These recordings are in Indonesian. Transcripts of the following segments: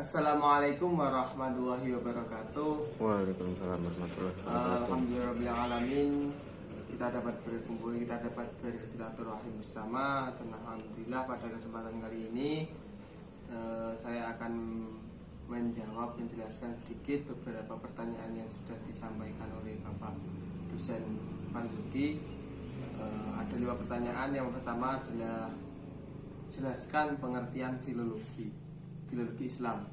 Assalamualaikum warahmatullahi wabarakatuh. Waalaikumsalam warahmatullahi wabarakatuh. Alhamdulillahirrahmanirrahim. Kita dapat berkumpul, kita dapat bersilaturahim bersama. Dan alhamdulillah pada kesempatan kali ini saya akan menjelaskan sedikit beberapa pertanyaan yang sudah disampaikan oleh Bapak dosen Marzuki. Ada 5 pertanyaan. Yang pertama adalah jelaskan pengertian filologi Islam.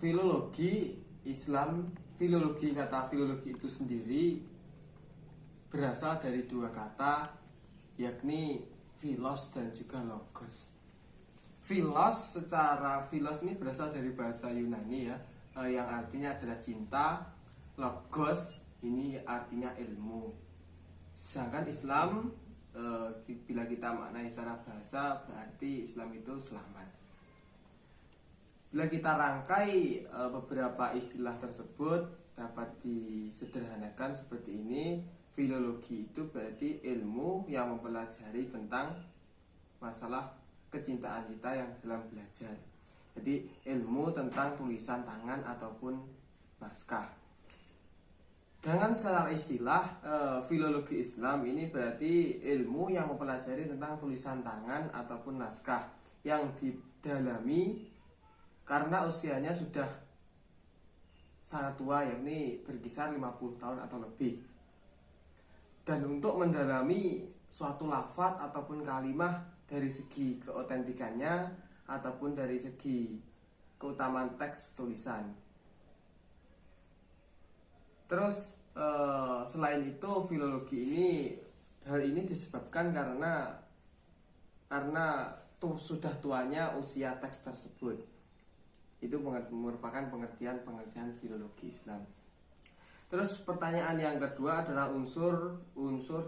Filologi Islam, kata filologi itu sendiri berasal dari 2 kata, yakni philos dan juga logos. Philos ini berasal dari bahasa Yunani ya, yang artinya adalah cinta. Logos ini artinya ilmu. Sedangkan Islam, bila kita maknai secara bahasa, berarti Islam itu selamat. Bila kita rangkai beberapa istilah tersebut dapat disederhanakan seperti ini. Filologi itu berarti ilmu yang mempelajari tentang masalah kecintaan kita yang dalam belajar. Jadi ilmu tentang tulisan tangan ataupun naskah. Dengan secara istilah, filologi Islam ini berarti ilmu yang mempelajari tentang tulisan tangan ataupun naskah yang didalami karena usianya sudah sangat tua, yakni berkisar 50 tahun atau lebih. Dan untuk mendalami suatu lafaz ataupun kalimah dari segi keotentikannya ataupun dari segi keutamaan teks tulisan. Terus selain itu, filologi hal ini disebabkan karena sudah tuanya usia teks tersebut. Itu merupakan pengertian filologi Islam. Terus pertanyaan yang kedua adalah unsur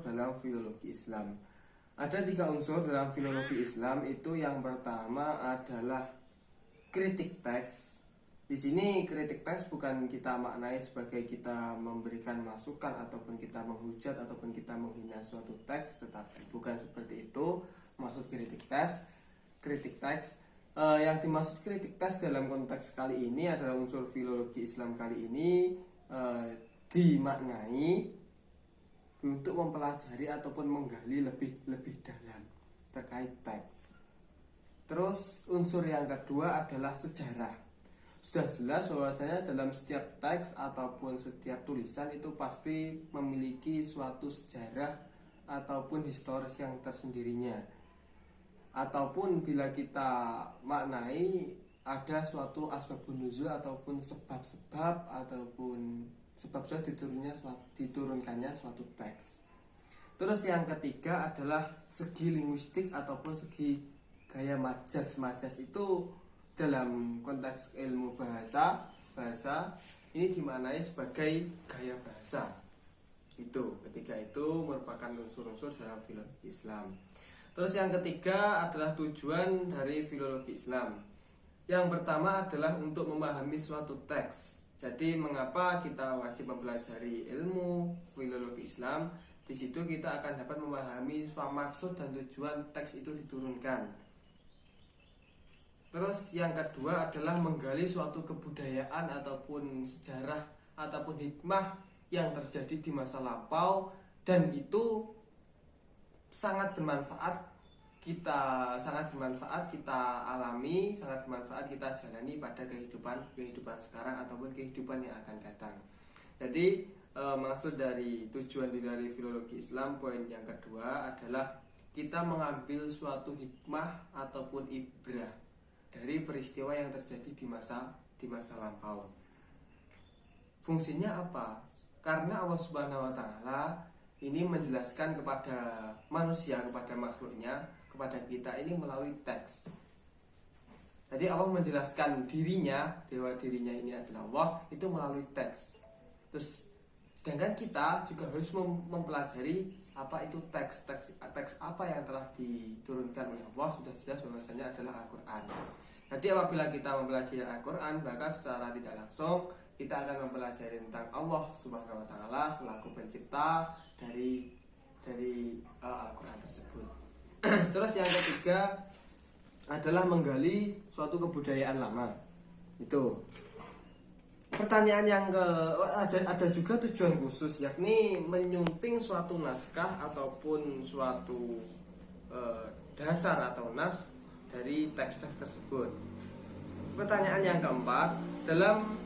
dalam filologi Islam. Ada 3 unsur dalam filologi Islam. Itu yang pertama adalah kritik teks. Di sini kritik teks bukan kita maknai sebagai kita memberikan masukan ataupun kita menghujat ataupun kita menghina suatu teks, tetapi bukan seperti itu maksud kritik teks. Yang dimaksud kritik teks dalam konteks kali ini adalah unsur filologi Islam kali ini dimaknai untuk mempelajari ataupun menggali lebih dalam terkait teks. Terus unsur yang kedua adalah sejarah. Sudah jelas bahwasanya dalam setiap teks ataupun setiap tulisan itu pasti memiliki suatu sejarah ataupun historis yang tersendirinya. Ataupun bila kita maknai ada suatu asbabun nuzul ataupun sebab-sebab ataupun sebab-sebab diturunkannya suatu teks. Terus yang ketiga adalah segi linguistik ataupun segi gaya majaz. Majaz itu dalam konteks ilmu bahasa ini dimaknai sebagai gaya bahasa. Itu ketiga itu merupakan unsur-unsur dalam filologi Islam. Terus yang ketiga adalah tujuan dari filologi Islam. Yang pertama adalah untuk memahami suatu teks. Jadi mengapa kita wajib mempelajari ilmu filologi Islam? Di situ kita akan dapat memahami maksud dan tujuan teks itu diturunkan. Terus yang kedua adalah menggali suatu kebudayaan ataupun sejarah ataupun hikmah yang terjadi di masa lampau, dan itu sangat bermanfaat kita alami, sangat bermanfaat kita jalani pada kehidupan sekarang ataupun kehidupan yang akan datang. Jadi maksud dari tujuan dari filologi Islam, poin yang kedua adalah kita mengambil suatu hikmah ataupun ibrah dari peristiwa yang terjadi di masa lampau. Fungsinya apa? Karena Allah Subhanahu wa taala ini menjelaskan kepada manusia, kepada makhluknya, kepada kita ini melalui teks. Jadi Allah menjelaskan dirinya, dewa dirinya ini adalah Allah, itu melalui teks. Terus sedangkan kita juga harus mempelajari apa itu teks apa yang telah diturunkan oleh Allah. Sudah jelas bahwasanya adalah Al-Quran. Jadi apabila kita mempelajari Al-Quran, maka secara tidak langsung kita akan mempelajari tentang Allah Subhanahu wa taala selaku pencipta dari Al-Quran tersebut. Terus yang ketiga adalah menggali suatu kebudayaan lama. Itu. Pertanyaan yang ada juga tujuan khusus, yakni menyunting suatu naskah ataupun suatu dasar atau nas dari teks-teks tersebut. Pertanyaan yang keempat, dalam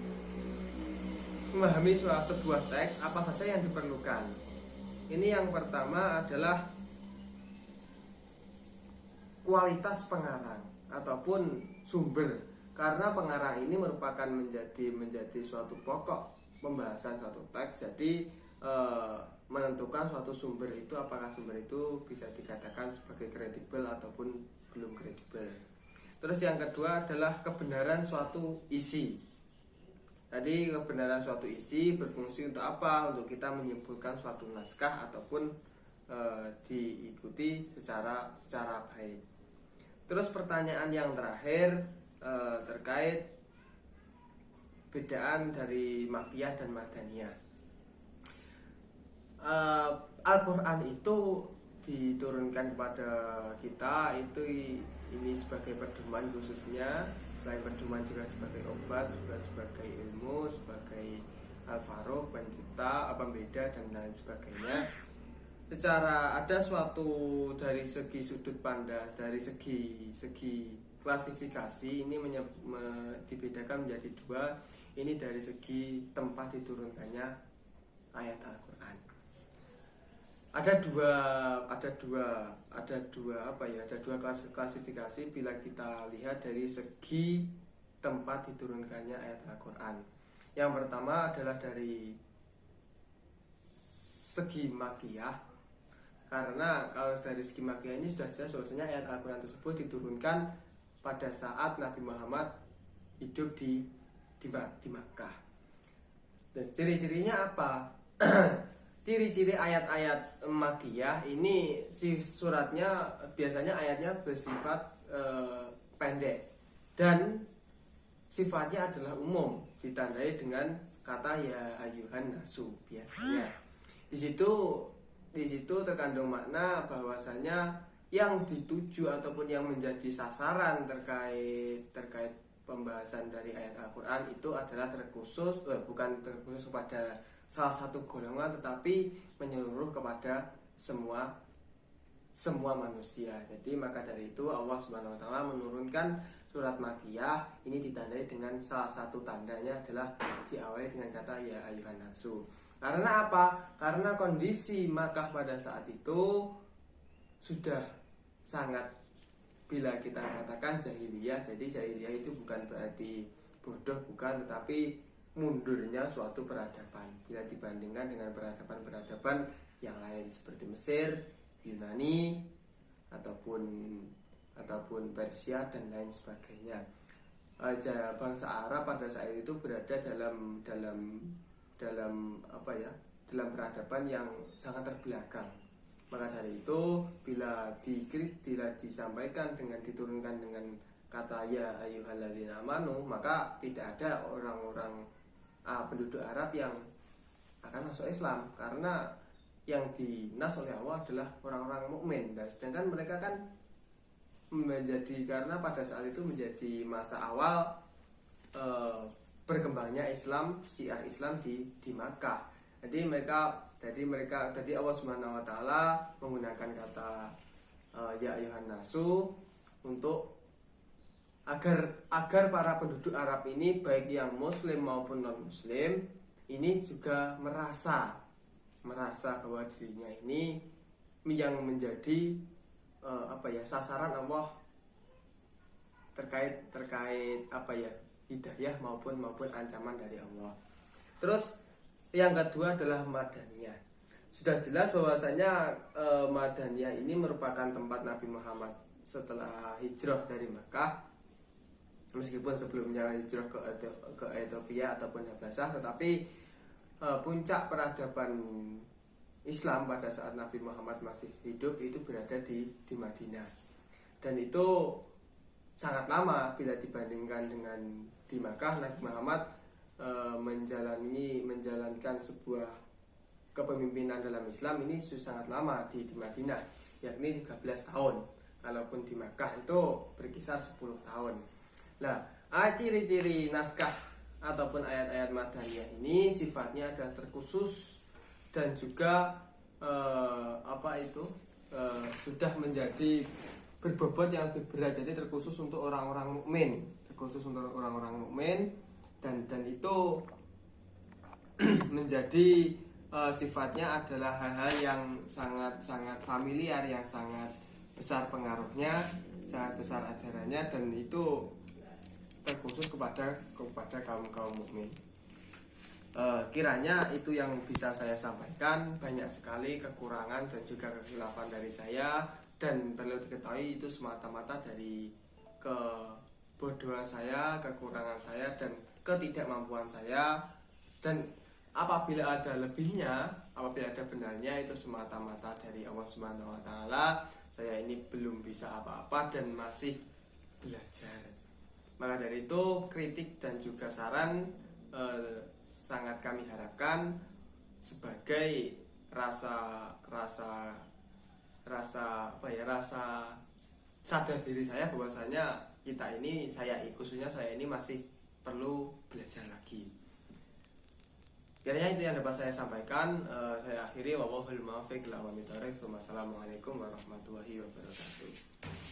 memahami sebuah teks apa saja yang diperlukan. Ini yang pertama adalah kualitas pengarang ataupun sumber. Karena pengarang ini merupakan menjadi suatu pokok pembahasan suatu teks. Jadi menentukan suatu sumber itu, apakah sumber itu bisa dikatakan sebagai kredibel ataupun belum kredibel. Terus yang kedua adalah kebenaran suatu isi. Tadi kebenaran suatu isi berfungsi untuk apa? Untuk kita menyimpulkan suatu naskah ataupun diikuti secara baik. Terus pertanyaan yang terakhir terkait bedaan dari Makkiyah dan Madaniyah. Al-Quran itu diturunkan kepada kita itu ini sebagai pedoman khususnya, selain pedoman juga sebagai obat, juga sebagai ilmu, sebagai al-faruq, pencipta, pembeda dan lain sebagainya. Secara ada suatu dari segi sudut pandang, dari segi klasifikasi ini dibedakan menjadi dua. Ini dari segi tempat diturunkannya ayat Al-Quran. Ada dua klasifikasi bila kita lihat dari segi tempat diturunkannya ayat Al-Quran. Yang pertama adalah dari segi Makkiyah. Karena kalau dari segi Makkiyah ini sudah jelas bahwasanya ayat Al-Quran tersebut diturunkan pada saat Nabi Muhammad hidup di Makkah. Dan ciri-cirinya apa? Ciri-ciri ayat-ayat Makkiyah ini suratnya biasanya ayatnya bersifat pendek dan sifatnya adalah umum, ditandai dengan kata ya ayyuhan nasu biasanya. Di situ terkandung makna bahwasanya yang dituju ataupun yang menjadi sasaran terkait pembahasan dari ayat Al-Quran itu adalah bukan terkhusus kepada salah satu golongan, tetapi menyeluruh kepada semua manusia. Jadi maka dari itu Allah Subhanahu wa taala menurunkan surat Makkiyah ini ditandai dengan salah satu tandanya adalah diawali dengan kata ya ayyuhan nasu. Karena apa? Karena kondisi Makkah pada saat itu sudah sangat, bila kita katakan jahiliyah. Jadi jahiliyah itu bukan berarti bodoh, bukan, tetapi mundurnya suatu peradaban bila dibandingkan dengan peradaban yang lain seperti Mesir, Yunani ataupun Persia dan lain sebagainya. Bangsa Arab pada saat itu berada dalam peradaban yang sangat terbelakang. Maka dari itu bila disampaikan dengan diturunkan dengan kata ya ayyuhalladzina amanu, maka tidak ada orang-orang penduduk Arab yang akan masuk Islam, karena yang dinas oleh Allah adalah orang-orang mukmin. Dan sedangkan mereka kan karena pada saat itu menjadi masa awal berkembangnya Islam, syiar Islam di Makkah. Jadi Allah Subhanahu wa taala menggunakan kata ya ayyuhan nasu untuk agar para penduduk Arab ini, baik yang muslim maupun non muslim, ini juga merasa bahwa dirinya ini yang menjadi sasaran Allah terkait hidayah maupun ancaman dari Allah. Terus yang kedua adalah Madaniyah. Sudah jelas bahwasanya Madaniyah ini merupakan tempat Nabi Muhammad setelah hijrah dari Makkah. Meskipun sebelumnya hijrah ke Ethiopia ataupun Habasah, tetapi puncak peradaban Islam pada saat Nabi Muhammad masih hidup itu berada di Madinah. Dan itu sangat lama bila dibandingkan dengan di Makkah. Nabi Muhammad menjalankan sebuah kepemimpinan dalam Islam ini sangat lama di Madinah, yakni 13 tahun. Kalaupun di Makkah itu berkisar 10 tahun. Nah, Ciri-ciri naskah ataupun ayat-ayat madaniyah ini sifatnya adalah terkhusus dan juga sudah menjadi berbobot yang lebih berat, jadi terkhusus untuk orang-orang mukmin, dan itu menjadi sifatnya adalah hal-hal yang sangat familiar, yang sangat besar pengaruhnya, sangat besar ajarannya, dan itu terkhusus kepada kaum mukmin. Kiranya itu yang bisa saya sampaikan. Banyak sekali kekurangan dan juga kekhilafan dari saya, dan perlu diketahui itu semata-mata dari kebodohan saya, kekurangan saya, dan ketidakmampuan saya. Dan apabila ada lebihnya, apabila ada benarnya, itu semata-mata dari Allah Subhanahu wa taala. Saya ini belum bisa apa-apa dan masih belajar. Maka dari itu kritik dan juga saran sangat kami harapkan sebagai rasa sadar diri saya bahwasanya khususnya saya ini masih perlu belajar lagi. Kiranya itu yang dapat saya sampaikan. Saya akhiri, wallahul muwaffiq ila aqwamit thoriq. Wassalamualaikum warahmatullahi wabarakatuh.